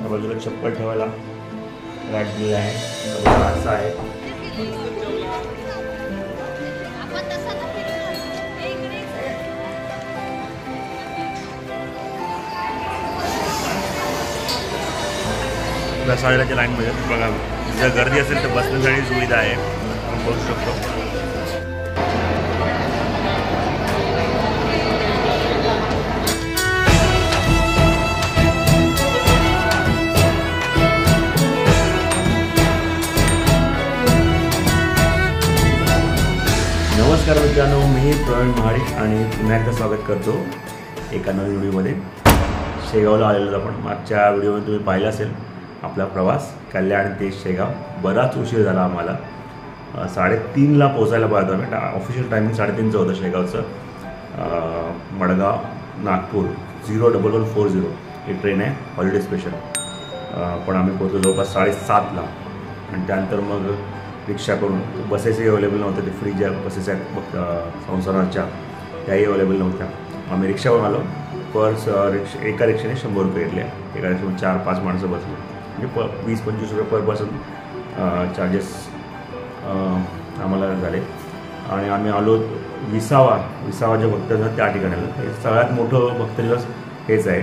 या बाजूला चप्पल ठेवायला रॅक दिलेला आहे, आरसा आहे. रसाळ्याच्या लाईनमध्ये बघा, जर गर्दी असेल तर बसण्यासाठी सुविधा आहे, आपण बघू शकतो. नमस्कार मित्रांनो, मी प्रवीण महाडिक आणि पुन्हा एकदा स्वागत करतो एका नवीन व्हिडिओमध्ये. शेगावला आलेलो आपण. मागच्या व्हिडिओमध्ये तुम्ही पाहिलं असेल आपला प्रवास कल्याण ते शेगाव. बराच उशीर झाला आम्हाला. 3:30ला पोचायला पाहिजे आम्ही. ऑफिशियल टायमिंग 3:30चं होतं शेगावचं. मडगाव नागपूर 01140 ही ट्रेन आहे, हॉलिडे स्पेशल. पण आम्ही पोहोचलो जवळपास 7:30ला. आणि त्यानंतर मग रिक्षा करून, बसेसही अवेलेबल नव्हत्या. ते फ्री ज्या बसेस आहेत संसाराच्या त्याही अवेलेबल नव्हत्या. आम्ही रिक्षावरून आलो. एका रिक्षाने 100 रुपये घेतले. एका रिक्षामध्ये 4-5 माणसं बसली. म्हणजे 20-25 रुपये पर पर्सन चार्जेस आम्हाला झाले. आणि आम्ही आलो विसावा जे भक्तनिवास त्या ठिकाणाला. सगळ्यात मोठं भक्तनिवास हेच आहे.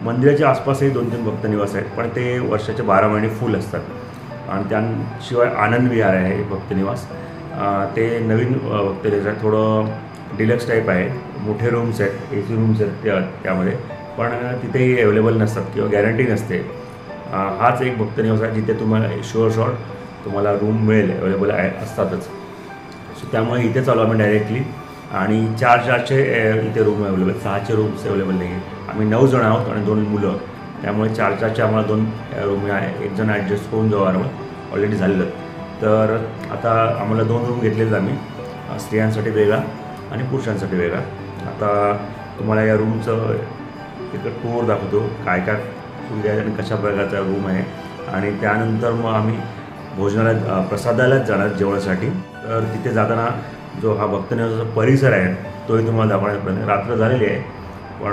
मंदिराच्या आसपासही 2-3 भक्तनिवास आहेत, पण ते वर्षाचे 12 महिने फुल असतात. आणि त्याशिवाय आनंद विहार आहे भक्तनिवास. ते नवीन भक्तनिवास आहे, थोडं डिलक्स टाईप आहे. मोठे रूम्स आहेत, AC रूम्स आहेत त्यामध्ये, पण तिथेही अवेलेबल नसतात किंवा गॅरंटी नसते. हाच एक भक्तनिवास आहे जिथे तुम्हाला शॉर्ट तुम्हाला रूम मिळेल, अवेलेबल असतातच. सो त्यामुळे इथे चालू आम्ही डायरेक्टली. आणि 4चे इथे रूम अवेलेबल, 6चे रूम्स अवेलेबल नाही आहे. आम्ही 9 जण आहोत आणि 2 मुलं, त्यामुळे 4चे आम्हाला 2 रूम आहे. 1 जण ॲडजस्ट होऊन जाऊ ऑलरेडी झालेलं. तर आता आम्हाला 2 रूम घेतलेलेच आम्ही, स्त्रियांसाठी वेगळा आणि पुरुषांसाठी वेगळा. आता तुम्हाला या रूमचं एक टूर दाखवतो, काय सुविधा आहे आणि कशा प्रकारचा रूम आहे. आणि त्यानंतर मग आम्ही भोजनाला प्रसादालाच जाणार जेवणासाठी. तर तिथे जाताना जो हा भक्तनिवासाचा परिसर आहे तोही तुम्हाला दाखवण्याचा प्रयत्न. रात्र झालेली आहे, पण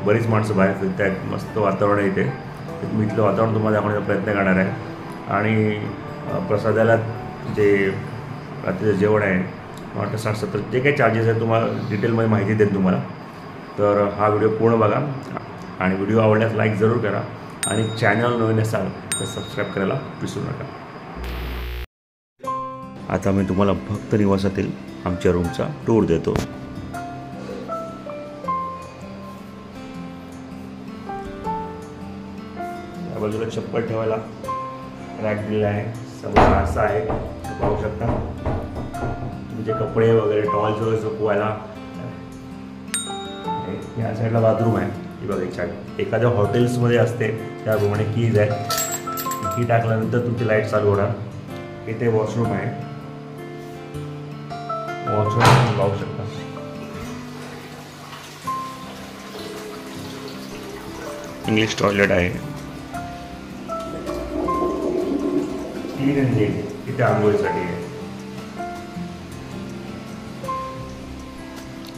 बरीच माणसं बाहेर फिरत आहेत. मस्त वातावरण आहे इथे. मी इथलं वातावरण तुम्हाला दाखवण्याचा प्रयत्न करणार आहे. आणि प्रसादाला जे रात्रीचं जेवण आहे, वाटतं 60-70 जे काही चार्जेस आहेत तुम्हाला डिटेलमध्ये माहिती देईन तुम्हाला. तर हा व्हिडिओ पूर्ण बघा आणि व्हिडिओ आवडल्यास लाईक जरूर करा. आणि चॅनल नवीन असाल तर सबस्क्राईब करायला विसरू नका. आता मी तुम्हाला भक्तनिवासातील आमच्या रूमचा टूर देतो. या बाजूला चप्पल ठेवायला रॅक दिलेला आहे, समोर आरसा आहे, पाहू शकता. तुमचे कपडे वगैरे टॉवेल्स वगैरे सुकवायला. या साईडला बाथरूम आहे. ही बघा, एखाद्या हॉटेल्समध्ये असते त्याप्रमाणे कीज आहे. की टाकल्यानंतर तुमची लाईट चालू होणार. इथे वॉशरूम आहे, वॉशरूम पाहू शकता. इंग्लिश टॉयलेट आहे. क्लीन अँड नीट इथे आंघोळीसाठी आहे.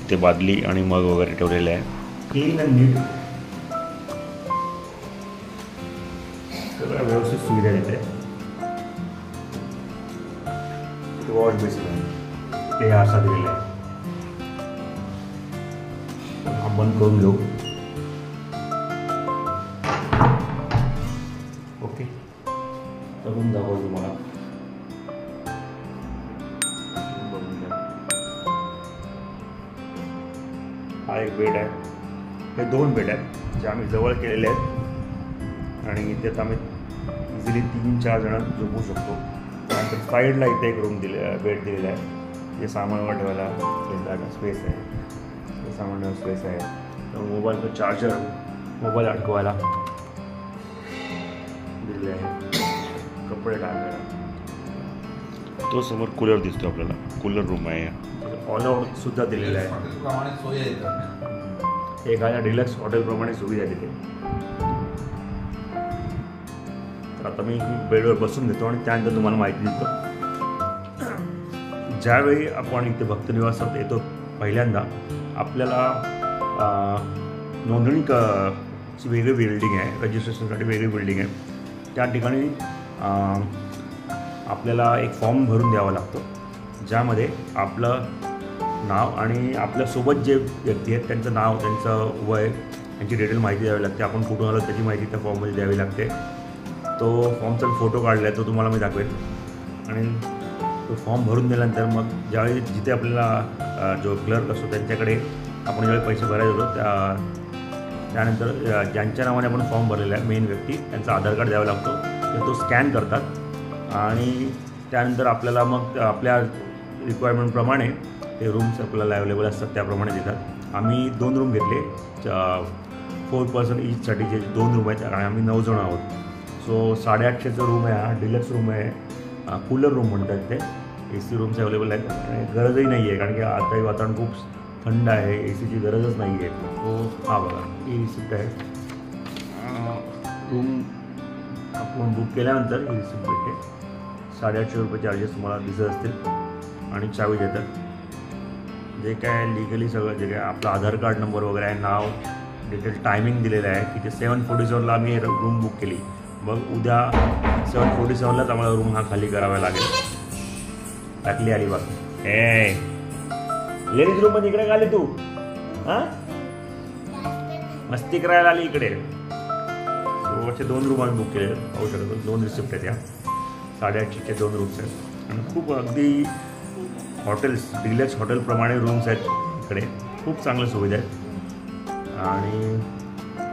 इथे बादली आणि मग वगैरे ठेवलेले आहे. क्लीन अँड नीट सगळं व्यवस्थित सुविधा देते. वॉश बेसिन आहे, ते आरसा दिलेला आहे. आपण बंद करून घेऊ. ओके, करून दाखवतो तुम्हाला. हा एक बेड आहे. हे 2 बेड आहेत जे आम्ही जवळ केलेले आहेत. आणि त्यात आम्ही इझिली 3-4 जण झोपू शकतो. त्यानंतर साईडला इथे एक रूम बेड दिलेला आहे. जे सामान ठेवायला जागा स्पेस आहे. हे सामान स्पेस आहे. तर मोबाईलचं चार्जर, मोबाईल अडकवायला दिलेले आहे. कपडे टाकायला. तो समोर कूलर दिसतो आपल्याला, कूलर रूम आहे. ऑल आउट सुद्धा दिलेला आहे. एखाद्या डिलक्स हॉटेलप्रमाणे सुविधा दिली. तर आता मी बेडवर बसून देतो आणि त्यानंतर तुम्हाला माहिती देतो. ज्यावेळी आपण इथे भक्तनिवासात येतो पहिल्यांदा, आपल्याला नोंदणी ची वेगळी बिल्डिंग आहे, रजिस्ट्रेशनसाठी वेगळी बिल्डिंग आहे. त्या ठिकाणी आपल्याला एक फॉर्म भरून द्यावा लागतो, ज्यामध्ये आपलं नाव आणि आपल्यासोबत जे व्यक्ती आहेत त्यांचं नाव, त्यांचं वय, त्यांची डिटेल माहिती द्यावी लागते. आपण कुठून आलो त्याची माहिती त्या फॉर्ममध्ये द्यावी लागते. तो फॉर्मचा फोटो काढला आहे, तो तुम्हाला मी दाखवेन. आणि तो फॉर्म भरून दिल्यानंतर मग ज्यावेळी जिथे आपल्याला जो क्लर्क असतो त्यांच्याकडे आपण ज्यावेळी पैसे भरायला जातो त्यानंतर ज्यांच्या नावाने आपण फॉर्म भरलेला आहे मेन व्यक्ती, त्यांचा आधार कार्ड द्यावा लागतो. तर तो स्कॅन करतात आणि त्यानंतर आपल्याला मग आपल्या रिक्वायरमेंटप्रमाणे ते रूम्स आपल्याला अवेलेबल असतात त्याप्रमाणे देतात. आम्ही 2 रूम घेतले, 4 पर्सन ईचसाठी, जे 2 रूम आहेत आणि आम्ही 9 जण आहोत. सो 850चा रूम आहे हा, डिलक्स रूम आहे, कूलर रूम म्हणतात ते. AC रूम्स अवेलेबल आहेत आणि गरजही नाही आहे, कारण की आताही वातावरण खूप थंड आहे, ACची गरजच नाही आहे. तो हा बघा ही रिसिप्ट आहे. रूम आपण बुक केल्यानंतर ही रिसिप्ट भेटते. 850 रुपये चार्जेस तुम्हाला दिसत असतील आणि चावी देतात. जे काय लिगली सगळं जे काय आपलं आधार कार्ड नंबर वगैरे आहे, नाव, डिटेल, टायमिंग दिलेलं आहे की ते 7:47ला आम्ही रूम बुक केली. मग उद्या 7:47लाच आम्हाला रूम हा खाली करावा लागेल. टाकली आली बघ. लेडीज रूममध्ये इकडे का आली तू? हां, मस्ती करायला आली इकडे. असे 2 रूम आम्ही बुक केले, पाहू शकतो. 2 रिसिप्ट आहेत या. 850चे 2 रूम्स आहेत आणि खूप अगदी हॉटेल्स, डिलक्स हॉटेलप्रमाणे रूम्स आहेत इकडे. खूप चांगल्या सुविधा आहेत आणि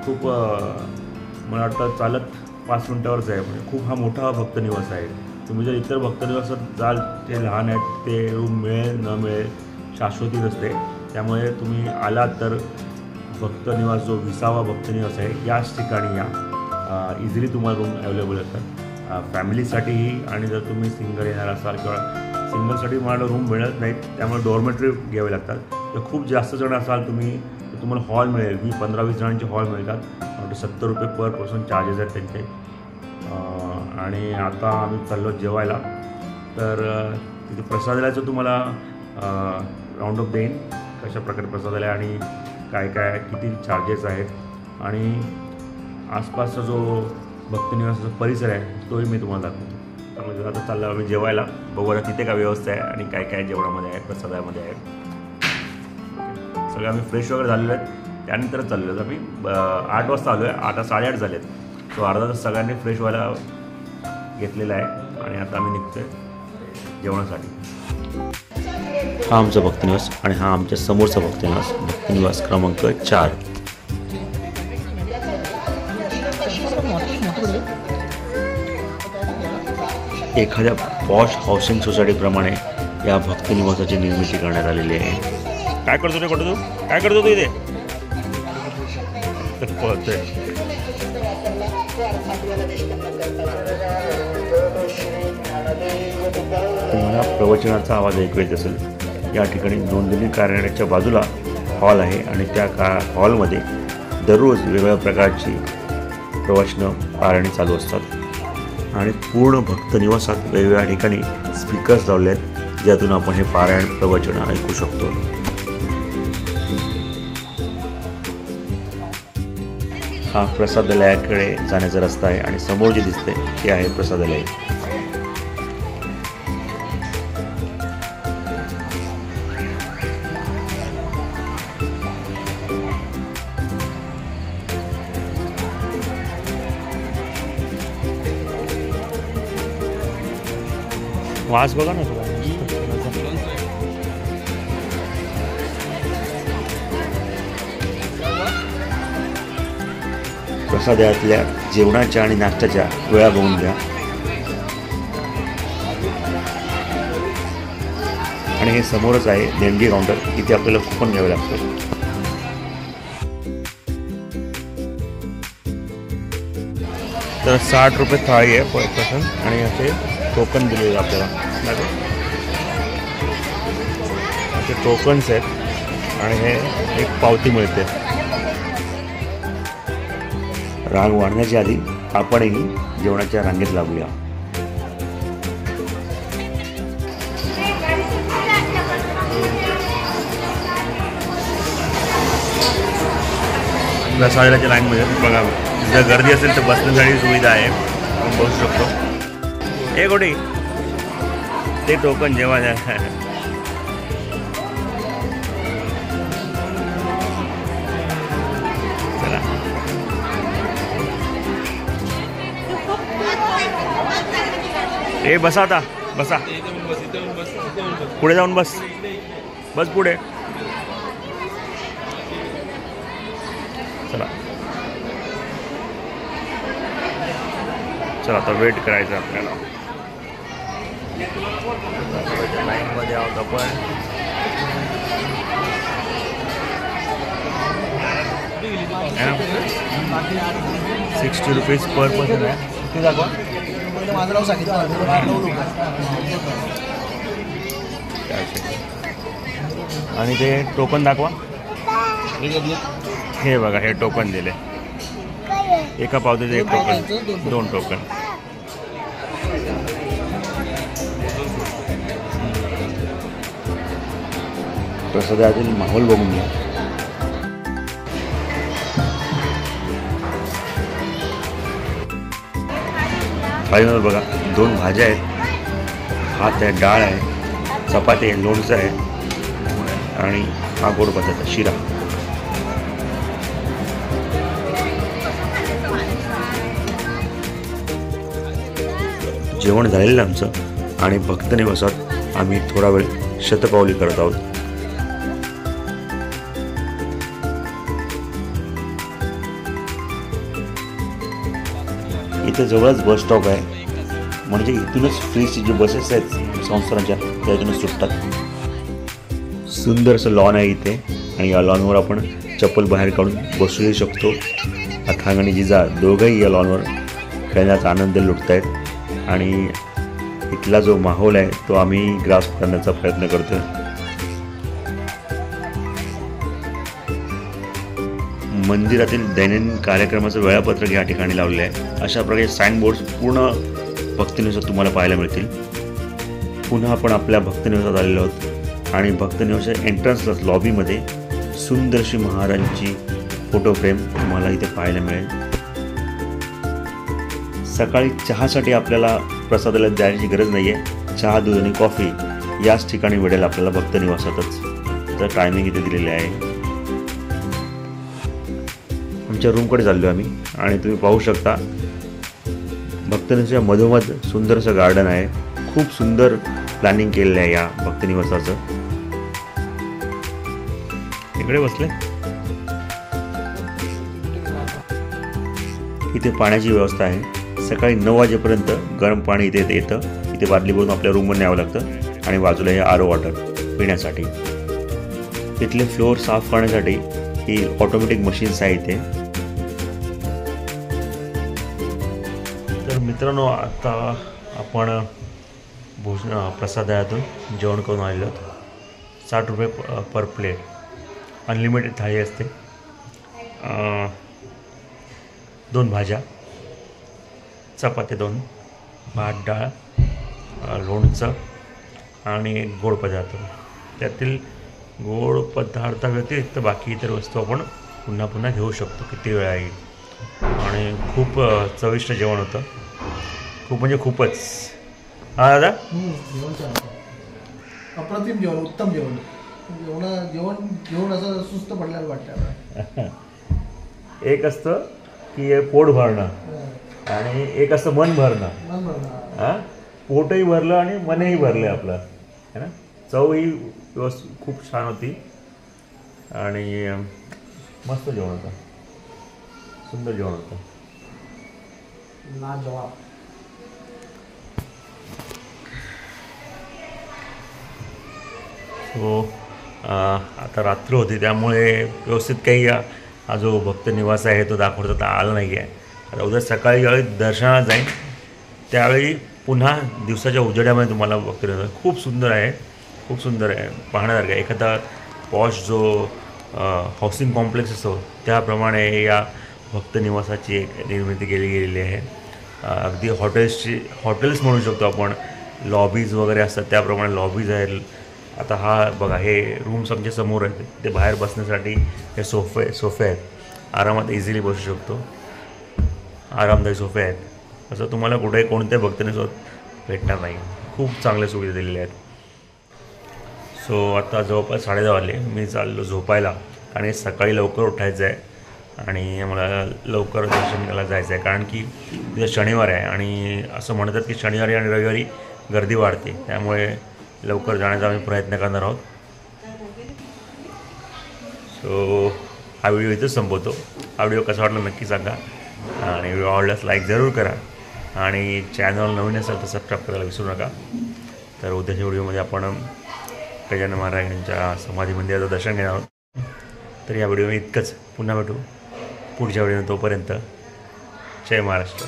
खूप मला वाटतं चालत 5 मिनिटावरच आहे. म्हणजे खूप हा मोठा भक्तनिवास आहे. तुम्ही जर इतर भक्तनिवासात जाल, ते लहान आहेत, ते रूम मिळेल न मिळेल शाश्वती नसते. त्यामुळे तुम्ही आलात तर भक्तनिवास, जो 20वा भक्तनिवास आहे, याच ठिकाणी या. इझिली तुम्हाला रूम अवेलेबल असतात फॅमिलीसाठीही. आणि जर तुम्ही सिंगल येणार असाल किंवा सिंगलसाठी तुम्हाला रूम मिळत नाहीत, त्यामुळे डॉर्मेटरी घ्यावे लागतात. तर खूप जास्त जण असाल तुम्ही तर तुम्हाला हॉल मिळेल. 15-20 जणांचे हॉल मिळतात. 70 रुपये पर पर्सन चार्जेस आहेत त्यांचे. आणि आता आम्ही चाललो जेवायला. तर तिथे प्रसादालयाचं तुम्हाला राऊंड ऑफ देईन, कशा प्रकारे प्रसादालय आणि काय काय किती चार्जेस आहेत आणि आसपासचा जो भक्तनिवासाचा परिसर आहे तोही मी तुम्हाला दाखवतो. त्यामुळे आता चाललो आम्ही जेवायला. बघू आता तिथे काय व्यवस्था आहे आणि काय काय जेवणामध्ये आहे, प्रसादामध्ये आहे. सगळं आम्ही फ्रेश वगैरे झालेलो आहेत, त्यानंतरच चाललो आहेत. आम्ही 8 वाजता आलो आहे, आता 8:30 झालेत. सो अर्धा तास सगळ्यांनी फ्रेश व्हायला घेतलेला आहे आणि आता आम्ही निघतो आहे जेवणासाठी. हा आमचा भक्तनिवास आणि हा आमच्या समोरचा भक्तनिवास, भक्तनिवास क्रमांक 4. एखाद्या पॉश हाऊसिंग सोसायटीप्रमाणे या भक्तनिवासाची निर्मिती करण्यात आलेली आहे. काय करतो रे, तू काय करतो तू इथे? पळतोय. तुम्हाला प्रवचनाचा आवाज ऐकू येत असेल. या ठिकाणी नोंदणी कार्यालयाच्या बाजूला हॉल आहे आणि त्या हॉलमध्ये दररोज वेगवेगळ्या प्रकारची प्रवचनं, पारायणे चालू असतात आणि पूर्ण भक्तनिवासात वेगवेगळ्या ठिकाणी स्पीकर्स लावले आहेत, ज्यातून आपण हे पारायण, प्रवचनं ऐकू शकतो. हा प्रसादालयाकडे जाण्याचा रस्ता आहे आणि समोर जे दिसते ते आहे प्रसादालय. वास बघा ना तुला. प्रसादालयातल्या जेवणाच्या आणि नाश्त्याच्या वेळा बघून घ्या. आणि हे समोरच आहे देणगी काउंटर, इथे आपल्याला कुपन घ्यावे लागतं. तर 60 रुपये थाळी आहे पर पर्सन आणि असे टोकन दिलेले आपल्याला. असे टोकन्स आहेत आणि हे एक पावती मिळते. रांग वाढण्याच्या आधी आपणही जेवणाच्या रांगेत लागूया. प्रसादाच्या लाईनमध्ये बघा, जर गर्दी असेल तर बसण्यासाठी सुविधा आहे, आपण बसू शकतो. हे कुठे ते टोकन जेव्हा चला ए बसा, आता बसा, पुढे जाऊन बस, बस पुढे. चला चला आता वेट करायचं आपल्याला. लाईनमध्ये आहोत आपण. ₹60 पर पर्सन आहे. किती दाखवा? आणि ते टोकन दाखवा. हे बघा, हे टोकन दिले. एका पावतीचं 1 टोकन, 2 टोकन. प्रसादातील माहोल बघून घ्या. थाळीमध्ये बघा 2 भाज्या आहेत, भात आहे, डाळ आहे, चपाती आहे, लोणचं आहे आणि हा गोड बटाटा शिरा. जेवण झालेलं आमचं आणि भक्त निवासात आम्ही थोडा वेळ शतपावली करत आहोत. इथे जवळच बस स्टॉप आहे, म्हणजे इथूनच फ्रीची जी बसेस आहेत संस्थानाच्या त्या इथूनच सुटतात. सुंदर असं लॉन आहे इथे आणि या लॉनवर आपण चप्पल बाहेर काढून बसूही शकतो. अथांग आणि जिजा दोघंही या लॉनवर खेळण्याचा आनंद लुटत आहेत आणि इथला जो माहोल आहे तो आम्ही ग्रास्प करण्याचा प्रयत्न करतो. मंदिरातील दैनंदिन कार्यक्रमाचं वेळापत्रक या ठिकाणी लावले आहे. अशा प्रकारे साईनबोर्ड्स पूर्ण भक्तनिवासात तुम्हाला पाहायला मिळतील. पुन्हा आपण आपल्या भक्तनिवासात आलेलो आहोत आणि भक्तनिवासाच्या एंट्रन्सलाच लॉबीमध्ये सुंदरशी महाराजांची फोटो फ्रेम तुम्हाला इथे पाहायला मिळेल. सकाळी चहासाठी आपल्याला प्रसादाला द्यायची गरज नाही आहे. चहा, दूध आणि कॉफी याच ठिकाणी मिळेल आपल्याला भक्तनिवासातच. तर टायमिंग इथे दिलेले आहे. आमच्या रूमकडे चाललो आम्ही आणि तुम्ही पाहू शकता भक्तनिवासाच्या मधोमध सुंदर असं गार्डन आहे. खूप सुंदर प्लॅनिंग केलेलं आहे या भक्तनिवासाचं. इकडे बसले. इथे पाण्याची व्यवस्था आहे. सकाळी 9 वाजेपर्यंत गरम पाणी इथे येतं. इथे बादली भरून आपल्या रूमवर न्यावं लागतं आणि बाजूला हे आरो वॉटर पिण्यासाठी. इथले फ्लोअर साफ करण्यासाठी ही ऑटोमॅटिक मशीन्स आहे इथे. तर मित्रांनो, आता आपण प्रसादातून जेवण करून आलेलो आहोत. ₹60 पर प्लेट. अनलिमिटेड थाळी असते. 2 भाज्या, चपाती 2, भात, डाळ, लोणचं आणि गोड पदार्थ. त्यातील गोड पदार्थ व्यतिरिक्त बाकी इतर वस्तू आपण पुन्हा पुन्हा घेऊ शकतो किती वेळा येईल. आणि खूप चविष्ट जेवण होतं. खूप म्हणजे खूपच. हा दादा, अप्रतिम जेवण, उत्तम जेवण. जेवण असं सुस्त पडल्यावर वाटतं. एक असतं की पोट भरणं आणि एक असं मन भरणं. हां, पोटही भरलं आणि मनही भरलं आपलं, है ना. चवही व्यवस्थित खूप छान होती आणि मस्त जेवण होतं. सुंदर जेवण होतं. लाजवाब. सो आता रात्र होती त्यामुळे व्यवस्थित काही हा जो भक्त निवास आहे तो दाखवता आला नाही आहे. आता उद्या सकाळी ज्यावेळी दर्शनाला जाईन त्यावेळी पुन्हा दिवसाच्या उजेड्यामध्ये तुम्हाला भक्त निवास खूप सुंदर आहे. खूप सुंदर आहे, पाहण्यासारखं आहे. एखादा पॉश जो हाऊसिंग कॉम्प्लेक्स असतो त्याप्रमाणे या भक्त निवासाची एक निर्मिती केली गेलेली आहे. अगदी हॉटेल्स म्हणू शकतो आपण. लॉबीज वगैरे असतात त्याप्रमाणे लॉबीज आहेत. आता हा बघा, हे रूम्स आमच्या समोर आहेत. ते बाहेर बसण्यासाठी हे सोफे आहेत आरामात इझिली बसू शकतो. आरामदायी सोफे आहेत. असं तुम्हाला कुठेही कोणत्या भक्तनीसोबत भेटणार नाही. खूप चांगल्या सुविधा दिलेल्या आहेत. सो आता जवळपास 10:30 वाजले. मी चाललो झोपायला आणि सकाळी लवकर उठायचं आहे आणि मला लवकर दर्शन घ्यायला जायचं आहे, कारण की उद्या शनिवार आहे आणि असं म्हणतात की शनिवारी आणि रविवारी गर्दी वाढते. त्यामुळे लवकर जाण्याचा आम्ही प्रयत्न करणार आहोत. सो हा व्हिडिओ इथंच संपवतो. हा व्हिडिओ कसा वाटला नक्की सांगा आणि व्हिडिओ आवडल्यास लाईक जरूर करा आणि चॅनल नवीन असेल तर सबस्क्राईब करायला विसरू नका. तर उद्याच्या व्हिडिओमध्ये आपण गजानन महाराज यांच्या समाधी मंदिराचं दर्शन घेणार आहोत. तर या व्हिडिओ इतकंच. पुन्हा भेटू पुढच्या व्हिडिओ. तोपर्यंत जय महाराष्ट्र.